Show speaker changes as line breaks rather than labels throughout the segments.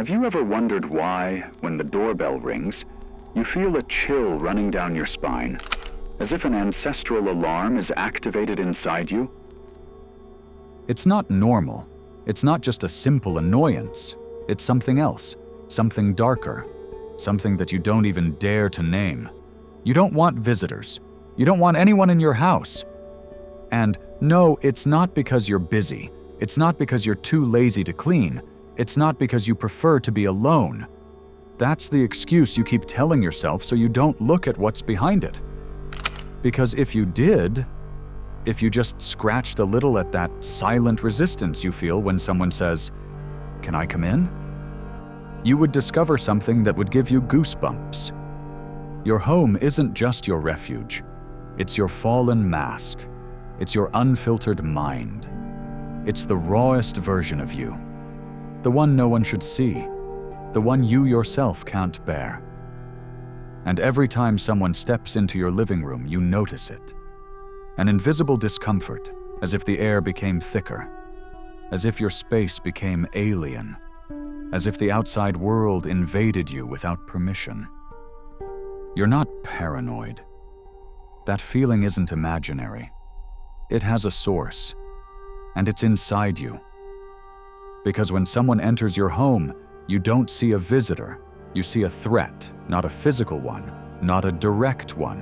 Have you ever wondered why, when the doorbell rings, you feel a chill running down your spine, as if an ancestral alarm is activated inside you?
It's not normal. It's not just a simple annoyance. It's something else, something darker, something that you don't even dare to name. You don't want visitors. You don't want anyone in your house. And no, it's not because you're busy. It's not because you're too lazy to clean. It's not because you prefer to be alone. That's the excuse you keep telling yourself so you don't look at what's behind it. Because if you did, if you just scratched a little at that silent resistance you feel when someone says, "Can I come in?" you would discover something that would give you goosebumps. Your home isn't just your refuge. It's your fallen mask. It's your unfiltered mind. It's the rawest version of you. The one no one should see. The one you yourself can't bear. And every time someone steps into your living room, you notice it. An invisible discomfort, as if the air became thicker, as if your space became alien, as if the outside world invaded you without permission. You're not paranoid. That feeling isn't imaginary. It has a source, and it's inside you. Because when someone enters your home, you don't see a visitor. You see a threat, not a physical one, not a direct one,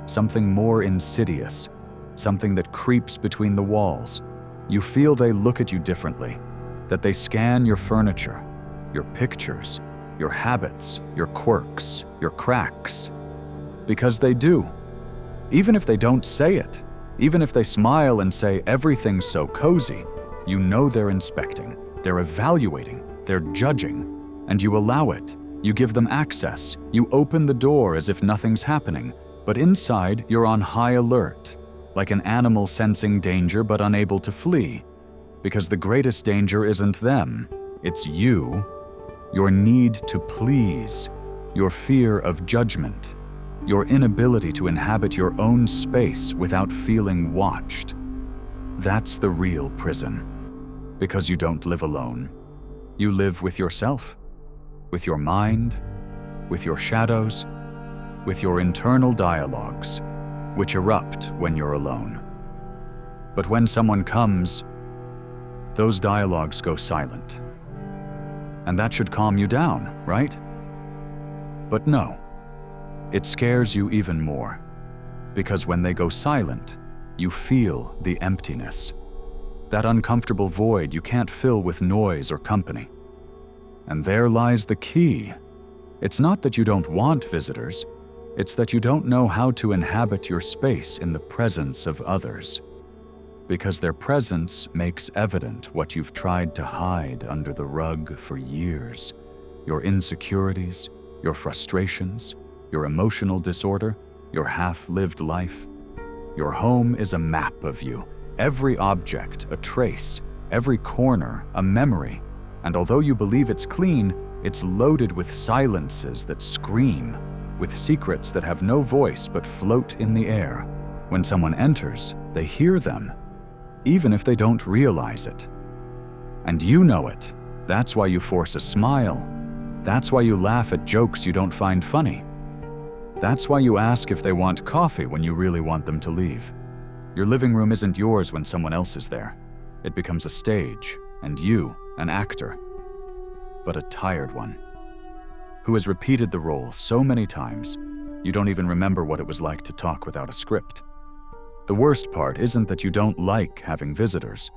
something more insidious, something that creeps between the walls. You feel they look at you differently, that they scan your furniture, your pictures, your habits, your quirks, your cracks. Because they do. Even if they don't say it, even if they smile and say everything's so cozy, you know they're inspecting, they're evaluating, they're judging, and you allow it. You give them access. You open the door as if nothing's happening, but inside you're on high alert, like an animal sensing danger but unable to flee. Because the greatest danger isn't them, it's you. Your need to please, your fear of judgment, your inability to inhabit your own space without feeling watched. That's the real prison. Because you don't live alone. You live with yourself, with your mind, with your shadows, with your internal dialogues, which erupt when you're alone. But when someone comes, those dialogues go silent. And that should calm you down, right? But no, it scares you even more, because when they go silent, you feel the emptiness, that uncomfortable void you can't fill with noise or company. And there lies the key. It's not that you don't want visitors, it's that you don't know how to inhabit your space in the presence of others. Because their presence makes evident what you've tried to hide under the rug for years. Your insecurities, your frustrations, your emotional disorder, your half-lived life. Your home is a map of you, every object a trace, every corner a memory. And although you believe it's clean, it's loaded with silences that scream, with secrets that have no voice but float in the air. When someone enters, they hear them, even if they don't realize it. And you know it. That's why you force a smile. That's why you laugh at jokes you don't find funny. That's why you ask if they want coffee when you really want them to leave. Your living room isn't yours when someone else is there. It becomes a stage, and you, an actor, but a tired one, who has repeated the role so many times, you don't even remember what it was like to talk without a script. The worst part isn't that you don't like having visitors.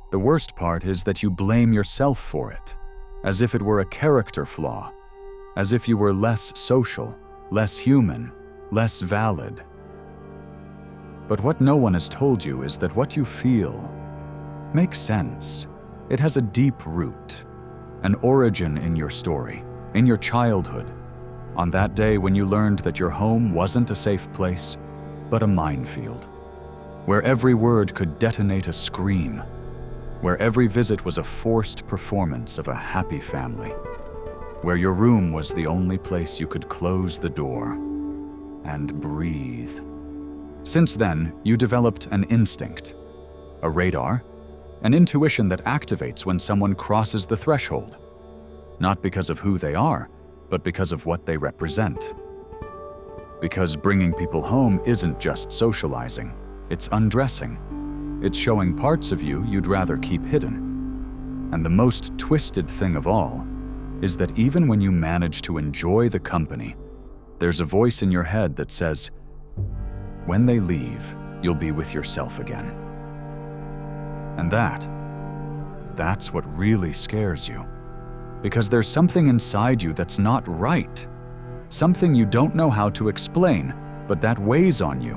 The worst part is that you blame yourself for it, as if it were a character flaw, as if you were less social, less human, less valid. But what no one has told you is that what you feel makes sense. It has a deep root, an origin in your story, in your childhood, on that day when you learned that your home wasn't a safe place, but a minefield, where every word could detonate a scream, where every visit was a forced performance of a happy family, where your room was the only place you could close the door and breathe. Since then, you developed an instinct, a radar, an intuition that activates when someone crosses the threshold. not because of who they are, but because of what they represent. Because bringing people home isn't just socializing, it's undressing. It's showing parts of you you'd rather keep hidden. And the most twisted thing of all is that even when you manage to enjoy the company, there's a voice in your head that says, when they leave, you'll be with yourself again. And that's what really scares you. Because there's something inside you that's not right. Something you don't know how to explain, but that weighs on you.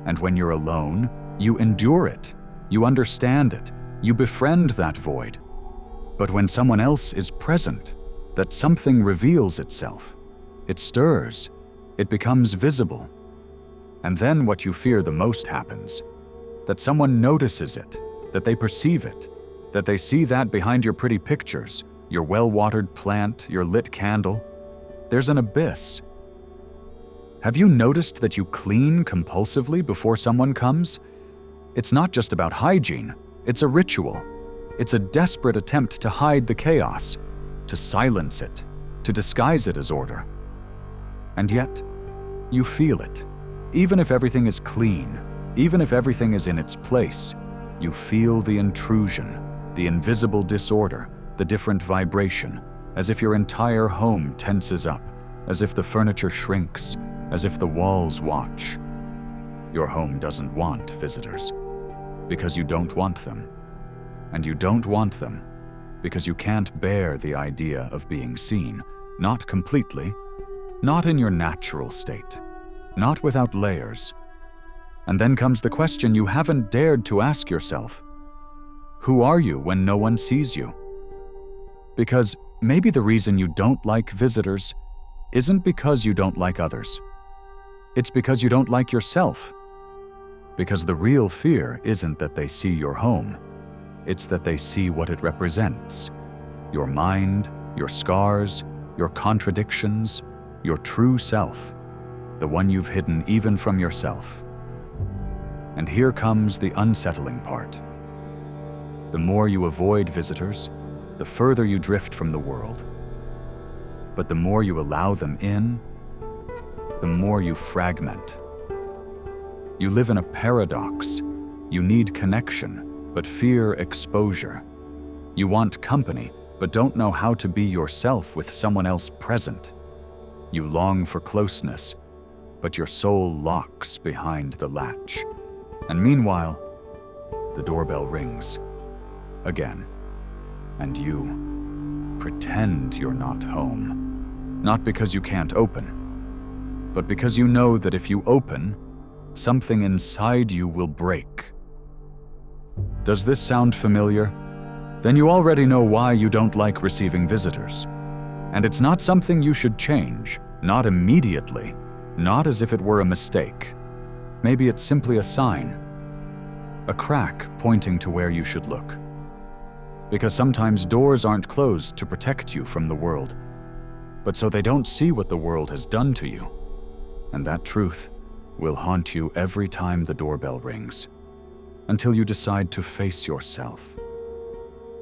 And when you're alone, you endure it. You understand it. You befriend that void. But when someone else is present, that something reveals itself. It stirs. It becomes visible. And then what you fear the most happens. That someone notices it, that they perceive it, that they see that behind your pretty pictures, your well-watered plant, your lit candle. There's an abyss. Have you noticed that you clean compulsively before someone comes? It's not just about hygiene, it's a ritual. It's a desperate attempt to hide the chaos, to silence it, to disguise it as order. And yet, you feel it. Even if everything is clean, even if everything is in its place, you feel the intrusion, the invisible disorder, the different vibration, as if your entire home tenses up, as if the furniture shrinks, as if the walls watch. Your home doesn't want visitors, because you don't want them. And you don't want them because you can't bear the idea of being seen, not completely, not in your natural state, not without layers. And then comes the question you haven't dared to ask yourself. Who are you when no one sees you? Because maybe the reason you don't like visitors isn't because you don't like others. It's because you don't like yourself. Because the real fear isn't that they see your home. It's that they see what it represents. Your mind, your scars, your contradictions, your true self, the one you've hidden even from yourself. And here comes the unsettling part. The more you avoid visitors, the further you drift from the world. But the more you allow them in, the more you fragment. You live in a paradox. You need connection, but fear exposure. You want company, but don't know how to be yourself with someone else present. You long for closeness, but your soul locks behind the latch. And meanwhile, the doorbell rings. Again. And you pretend you're not home. Not because you can't open, but because you know that if you open, something inside you will break. Does this sound familiar? Then you already know why you don't like receiving visitors. And it's not something you should change, not immediately, not as if it were a mistake. Maybe it's simply a sign, a crack pointing to where you should look. Because sometimes doors aren't closed to protect you from the world, but so they don't see what the world has done to you. And that truth will haunt you every time the doorbell rings, until you decide to face yourself.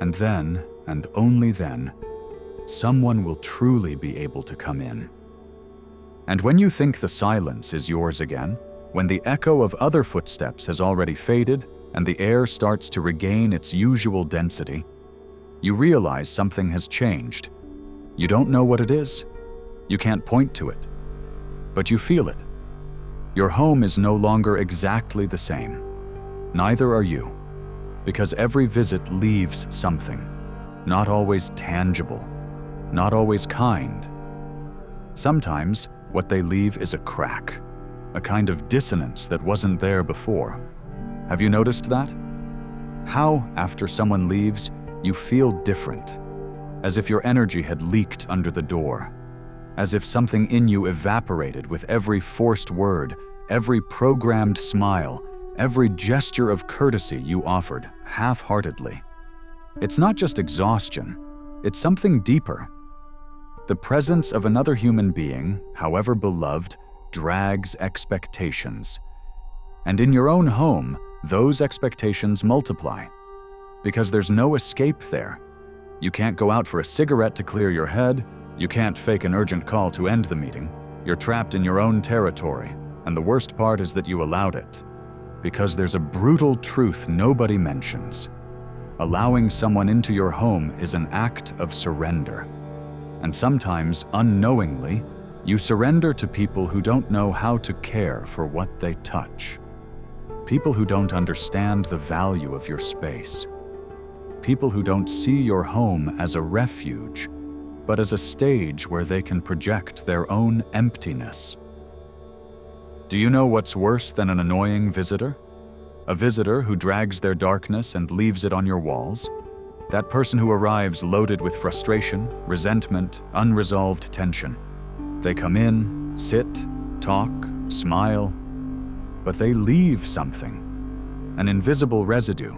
And then, and only then, someone will truly be able to come in. And when you think the silence is yours again, when the echo of other footsteps has already faded and the air starts to regain its usual density, you realize something has changed. You don't know what it is. You can't point to it. But you feel it. Your home is no longer exactly the same. Neither are you. Because every visit leaves something. Not always tangible. Not always kind. Sometimes, what they leave is a crack. A kind of dissonance that wasn't there before. Have you noticed that? How, after someone leaves, you feel different. As if your energy had leaked under the door. As if something in you evaporated with every forced word, every programmed smile, every gesture of courtesy you offered, half-heartedly. It's not just exhaustion, it's something deeper. The presence of another human being, however beloved, drags expectations. And in your own home, those expectations multiply. Because there's no escape there. You can't go out for a cigarette to clear your head. You can't fake an urgent call to end the meeting. You're trapped in your own territory, and the worst part is that you allowed it. Because there's a brutal truth nobody mentions. Allowing someone into your home is an act of surrender. And sometimes, unknowingly, you surrender to people who don't know how to care for what they touch. People who don't understand the value of your space. People who don't see your home as a refuge, but as a stage where they can project their own emptiness. Do you know what's worse than an annoying visitor? A visitor who drags their darkness and leaves it on your walls? That person who arrives loaded with frustration, resentment, unresolved tension. They come in, sit, talk, smile, but they leave something, an invisible residue,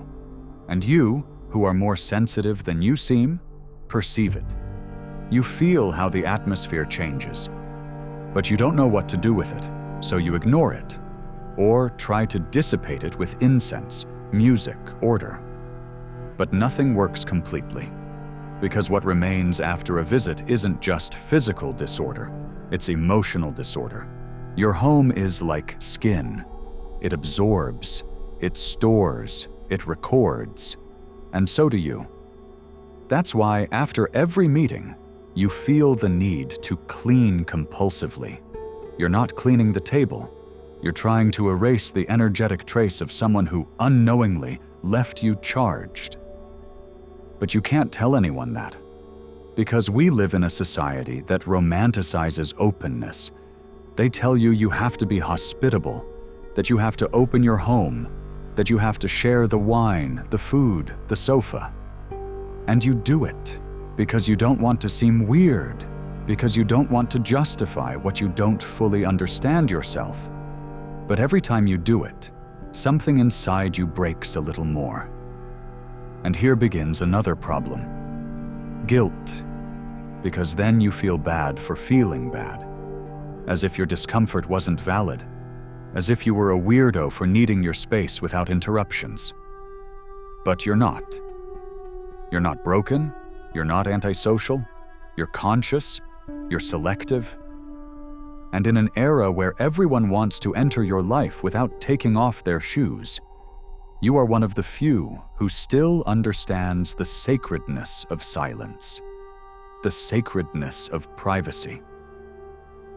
and you, who are more sensitive than you seem, perceive it. You feel how the atmosphere changes, but you don't know what to do with it, so you ignore it, or try to dissipate it with incense, music, order. But nothing works completely, because what remains after a visit isn't just physical disorder, it's emotional disorder. Your home is like skin. It absorbs, it stores, it records, and so do you. That's why after every meeting, you feel the need to clean compulsively. You're not cleaning the table. You're trying to erase the energetic trace of someone who unknowingly left you charged. But you can't tell anyone that, because we live in a society that romanticizes openness. They tell you you have to be hospitable, that you have to open your home, that you have to share the wine, the food, the sofa. And you do it because you don't want to seem weird, because you don't want to justify what you don't fully understand yourself. But every time you do it, something inside you breaks a little more. And here begins another problem. Guilt. Because then you feel bad for feeling bad. As if your discomfort wasn't valid. As if you were a weirdo for needing your space without interruptions. But you're not. You're not broken. You're not antisocial. You're conscious. You're selective. And in an era where everyone wants to enter your life without taking off their shoes, you are one of the few who still understands the sacredness of silence, the sacredness of privacy.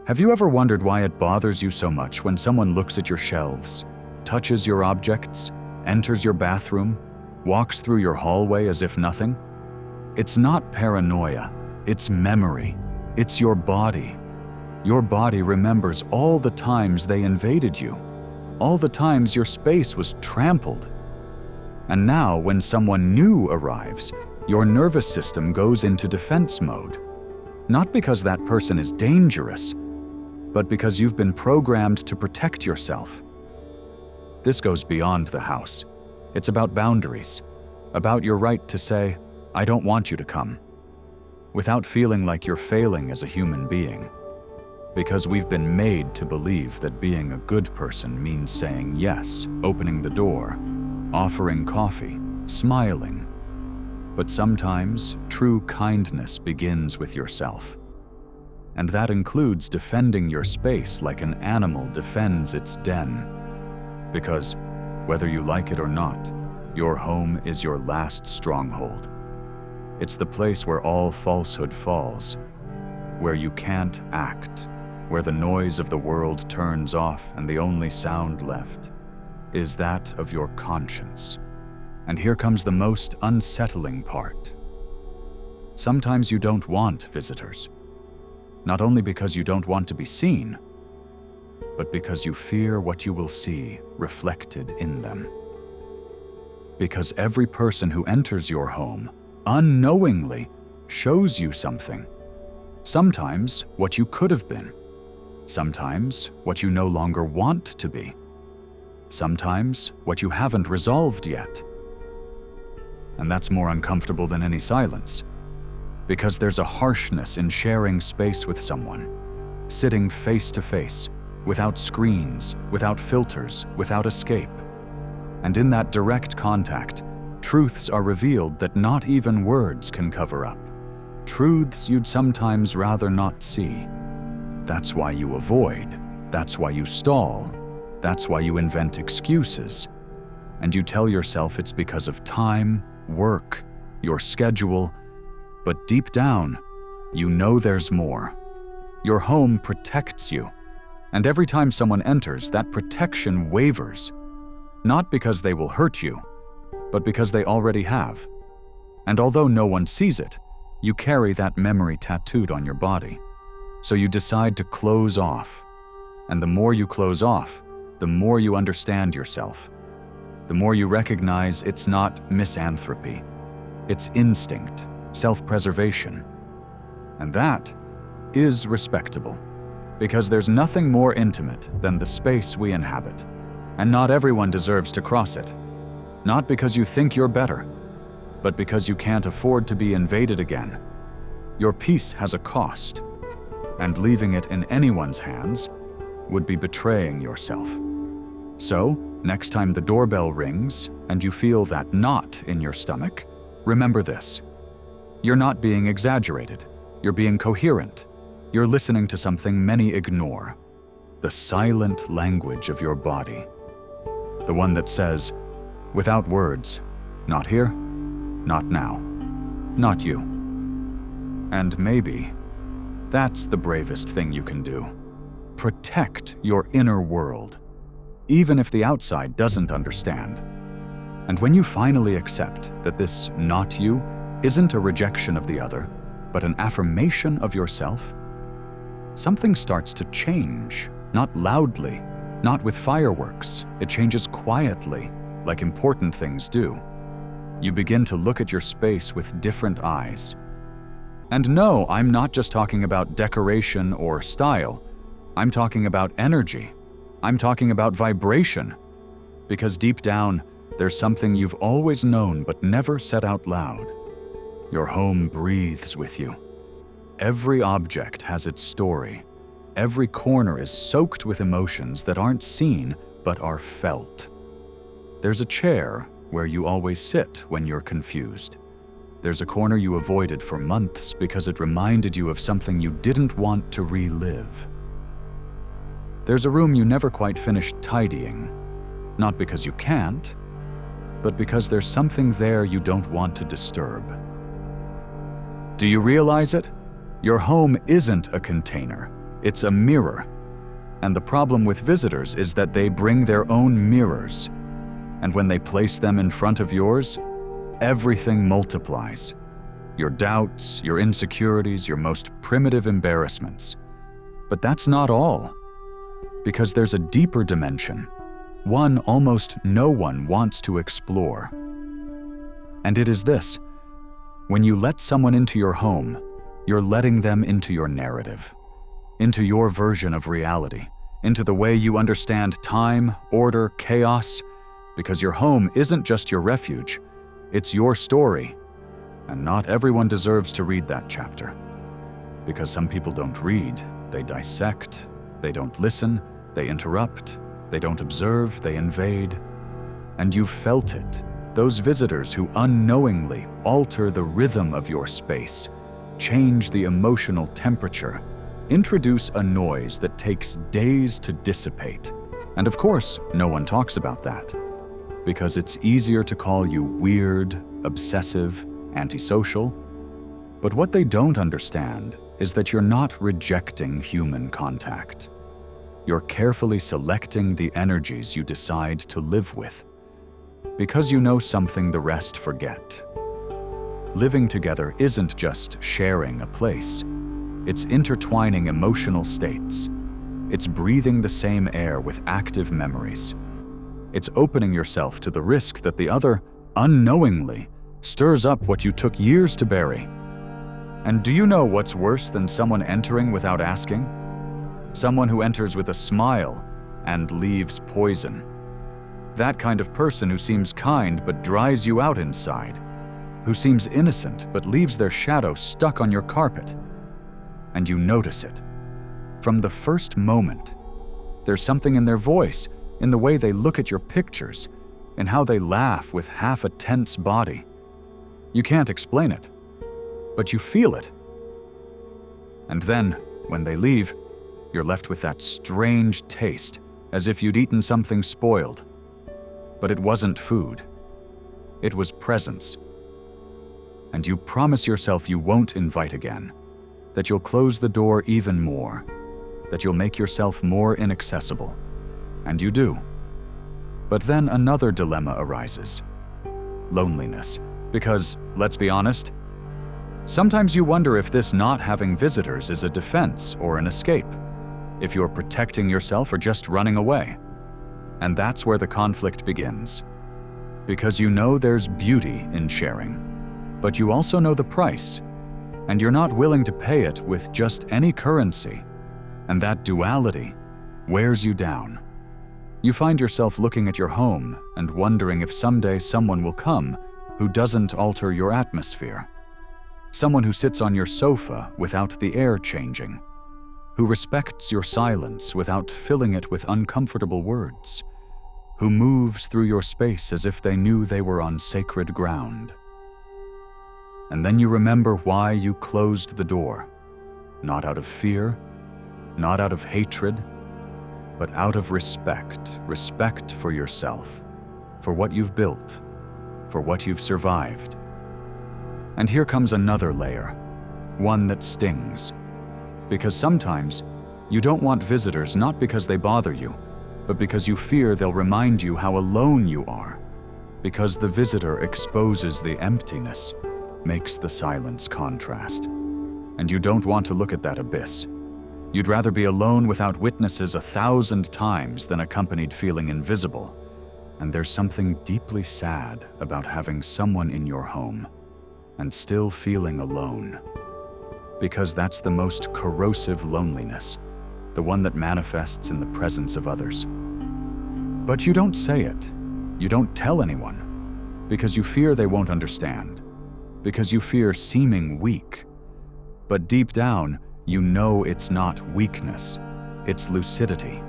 Have you ever wondered why it bothers you so much when someone looks at your shelves, touches your objects, enters your bathroom, walks through your hallway as if nothing? It's not paranoia, it's memory, it's your body. Your body remembers all the times they invaded you, all the times your space was trampled. And now, when someone new arrives, your nervous system goes into defense mode. Not because that person is dangerous, but because you've been programmed to protect yourself. This goes beyond the house. It's about boundaries, about your right to say, "I don't want you to come," without feeling like you're failing as a human being. Because we've been made to believe that being a good person means saying yes, opening the door, offering coffee, smiling. But sometimes, true kindness begins with yourself. And that includes defending your space like an animal defends its den. Because, whether you like it or not, your home is your last stronghold. It's the place where all falsehood falls, where you can't act, where the noise of the world turns off and the only sound left is that of your conscience. And here comes the most unsettling part. Sometimes you don't want visitors, not only because you don't want to be seen, but because you fear what you will see reflected in them. Because every person who enters your home unknowingly shows you something. Sometimes what you could have been. Sometimes what you no longer want to be. Sometimes what you haven't resolved yet. And that's more uncomfortable than any silence. Because there's a harshness in sharing space with someone, sitting face to face, without screens, without filters, without escape. And in that direct contact, Truths are revealed that not even words can cover up. Truths you'd sometimes rather not see. That's why you avoid. That's why you stall. That's why you invent excuses. And you tell yourself it's because of time, work, your schedule. But deep down, you know there's more. Your home protects you. And every time someone enters, that protection wavers. Not because they will hurt you, but because they already have. And although no one sees it, you carry that memory tattooed on your body. So you decide to close off. And the more you close off, the more you understand yourself. The more you recognize it's not misanthropy. It's instinct, self-preservation. And that is respectable, because there's nothing more intimate than the space we inhabit, and not everyone deserves to cross it. Not because you think you're better, but because you can't afford to be invaded again. Your peace has a cost, and leaving it in anyone's hands would be betraying yourself. So, next time the doorbell rings and you feel that knot in your stomach, remember this. You're not being exaggerated. You're being coherent. You're listening to something many ignore. The silent language of your body. The one that says, without words, not here, not now, not you. And maybe that's the bravest thing you can do. Protect your inner world, even if the outside doesn't understand. And when you finally accept that this not you isn't a rejection of the other, but an affirmation of yourself, something starts to change, not loudly, not with fireworks. It changes quietly, like important things do. You begin to look at your space with different eyes. And no, I'm not just talking about decoration or style. I'm talking about energy. I'm talking about vibration. Because deep down, there's something you've always known but never said out loud. Your home breathes with you. Every object has its story. Every corner is soaked with emotions that aren't seen but are felt. There's a chair where you always sit when you're confused. There's a corner you avoided for months because it reminded you of something you didn't want to relive. There's a room you never quite finished tidying, not because you can't, but because there's something there you don't want to disturb. Do you realize it? Your home isn't a container, it's a mirror. And the problem with visitors is that they bring their own mirrors. And when they place them in front of yours, everything multiplies. Your doubts, your insecurities, your most primitive embarrassments. But that's not all. Because there's a deeper dimension, one almost no one wants to explore. And it is this: when you let someone into your home, you're letting them into your narrative, into your version of reality, into the way you understand time, order, chaos, because your home isn't just your refuge, it's your story. And not everyone deserves to read that chapter. Because some people don't read, they dissect, they don't listen, they interrupt, they don't observe, they invade. And you've felt it. Those visitors who unknowingly alter the rhythm of your space, change the emotional temperature, introduce a noise that takes days to dissipate. And of course, no one talks about that. Because it's easier to call you weird, obsessive, antisocial. But what they don't understand is that you're not rejecting human contact. You're carefully selecting the energies you decide to live with. Because you know something the rest forget. Living together isn't just sharing a place. It's intertwining emotional states. It's breathing the same air with active memories. It's opening yourself to the risk that the other, unknowingly, stirs up what you took years to bury. And do you know what's worse than someone entering without asking? Someone who enters with a smile and leaves poison. That kind of person who seems kind but dries you out inside. Who seems innocent but leaves their shadow stuck on your carpet. And you notice it. From the first moment, there's something in their voice, in the way they look at your pictures, in how they laugh with half a tense body. You can't explain it, but you feel it. And then, when they leave, you're left with that strange taste, as if you'd eaten something spoiled. But it wasn't food. It was presence. And you promise yourself you won't invite again, that you'll close the door even more, that you'll make yourself more inaccessible. And you do. But then another dilemma arises. Loneliness. Because, let's be honest, sometimes you wonder if this not having visitors is a defense or an escape, if you're protecting yourself or just running away. And that's where the conflict begins. Because you know there's beauty in sharing, but you also know the price, and you're not willing to pay it with just any currency. And that duality wears you down. You find yourself looking at your home and wondering if someday someone will come who doesn't alter your atmosphere. Someone who sits on your sofa without the air changing, who respects your silence without filling it with uncomfortable words, who moves through your space as if they knew they were on sacred ground. And then you remember why you closed the door, not out of fear, not out of hatred, but out of respect for yourself, for what you've built, for what you've survived. And here comes another layer, one that stings. Because sometimes, you don't want visitors not because they bother you, but because you fear they'll remind you how alone you are. Because the visitor exposes the emptiness, makes the silence contrast. And you don't want to look at that abyss. You'd rather be alone without witnesses 1,000 times than accompanied feeling invisible. And there's something deeply sad about having someone in your home and still feeling alone. Because that's the most corrosive loneliness, the one that manifests in the presence of others. But you don't say it. You don't tell anyone, because you fear they won't understand, because you fear seeming weak. But deep down, you know it's not weakness, it's lucidity.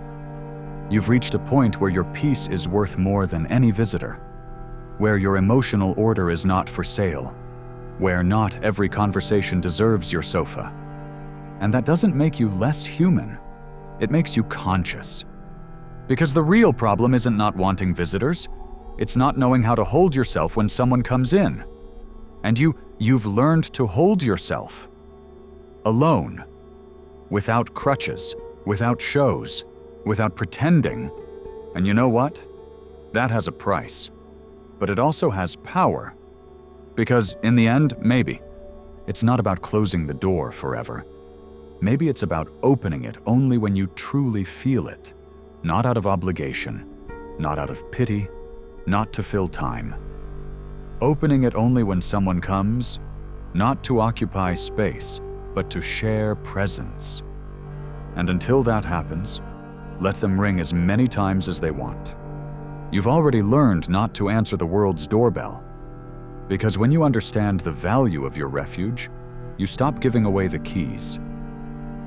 You've reached a point where your peace is worth more than any visitor, where your emotional order is not for sale, where not every conversation deserves your sofa. And that doesn't make you less human, it makes you conscious. Because the real problem isn't not wanting visitors, it's not knowing how to hold yourself when someone comes in. And you've learned to hold yourself. Alone, without crutches, without shows, without pretending. And you know what? That has a price. But it also has power. Because in the end, maybe, it's not about closing the door forever. Maybe it's about opening it only when you truly feel it, not out of obligation, not out of pity, not to fill time. Opening it only when someone comes, not to occupy space, but to share presence. And until that happens, let them ring as many times as they want. You've already learned not to answer the world's doorbell, because when you understand the value of your refuge, you stop giving away the keys.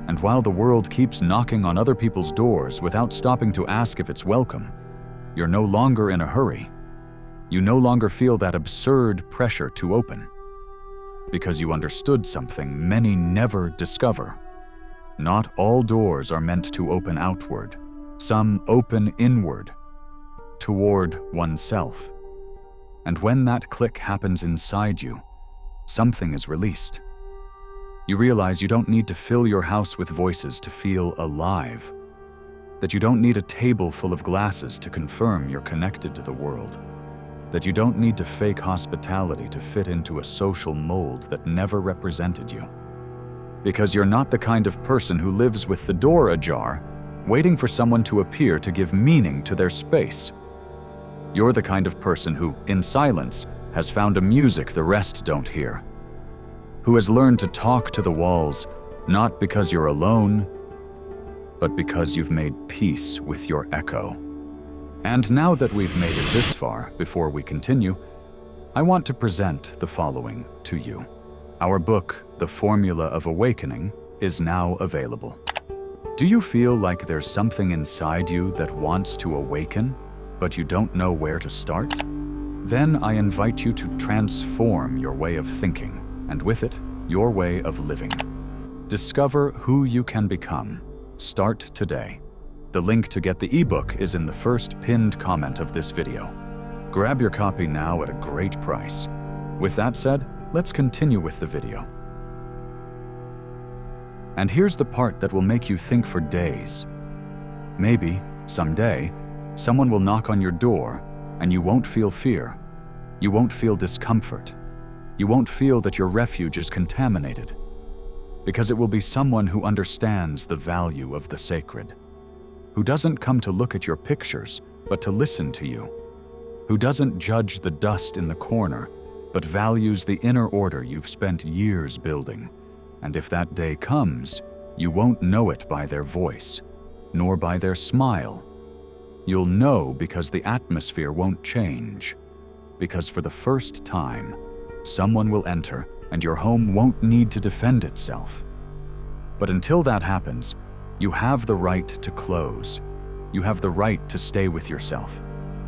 And while the world keeps knocking on other people's doors without stopping to ask if it's welcome, you're no longer in a hurry. You no longer feel that absurd pressure to open. Because you understood something many never discover. Not all doors are meant to open outward. Some open inward, toward oneself. And when that click happens inside you, something is released. You realize you don't need to fill your house with voices to feel alive. That you don't need a table full of glasses to confirm you're connected to the world. That you don't need to fake hospitality to fit into a social mold that never represented you. Because you're not the kind of person who lives with the door ajar, waiting for someone to appear to give meaning to their space. You're the kind of person who, in silence, has found a music the rest don't hear. Who has learned to talk to the walls, not because you're alone, but because you've made peace with your echo. And now that we've made it this far, before we continue, I want to present the following to you. Our book, The Formula of Awakening, is now available. Do you feel like there's something inside you that wants to awaken? but you don't know where to start? Then I invite you to transform your way of thinking, and with it, your way of living. Discover who you can become. Start today. The link to get the ebook is in the first pinned comment of this video. Grab your copy now at a great price. With that said, let's continue with the video. And here's the part that will make you think for days. Maybe, someday, someone will knock on your door and you won't feel fear. You won't feel discomfort. You won't feel that your refuge is contaminated. Because it will be someone who understands the value of the sacred. Who doesn't come to look at your pictures, but to listen to you. Who doesn't judge the dust in the corner, but values the inner order you've spent years building. And if that day comes, you won't know it by their voice, nor by their smile. You'll know because the atmosphere won't change. Because for the first time, someone will enter and your home won't need to defend itself. But until that happens, you have the right to close. You have the right to stay with yourself.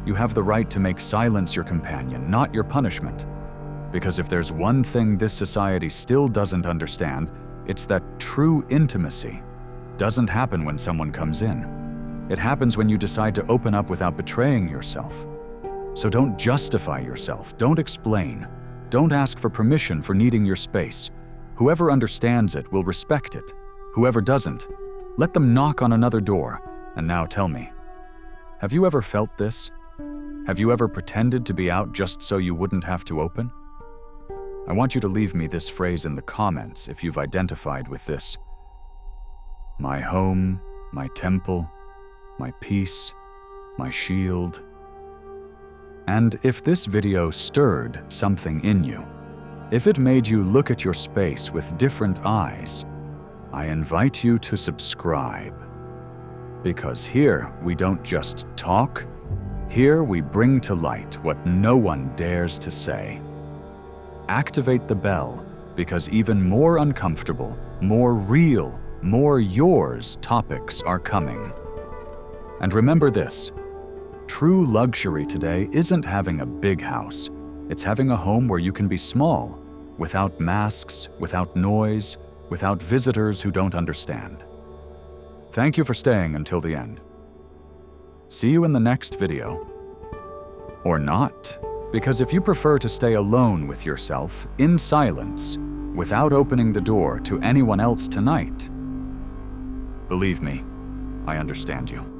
You have the right to make silence your companion, not your punishment. Because if there's one thing this society still doesn't understand, it's that true intimacy doesn't happen when someone comes in. It happens when you decide to open up without betraying yourself. So don't justify yourself, don't explain, don't ask for permission for needing your space. Whoever understands it will respect it. Whoever doesn't, let them knock on another door. And now tell me, have you ever felt this? Have you ever pretended to be out just so you wouldn't have to open? I want you to leave me this phrase in the comments if you've identified with this. My home, my temple, my peace, my shield. And if this video stirred something in you, if it made you look at your space with different eyes, I invite you to subscribe. Because here we don't just talk, here we bring to light what no one dares to say. Activate the bell, because even more uncomfortable, more real, more yours topics are coming. And remember this, true luxury today isn't having a big house. It's having a home where you can be small, without masks, without noise, without visitors who don't understand. Thank you for staying until the end. See you in the next video. Or not, because if you prefer to stay alone with yourself, in silence, without opening the door to anyone else tonight, believe me, I understand you.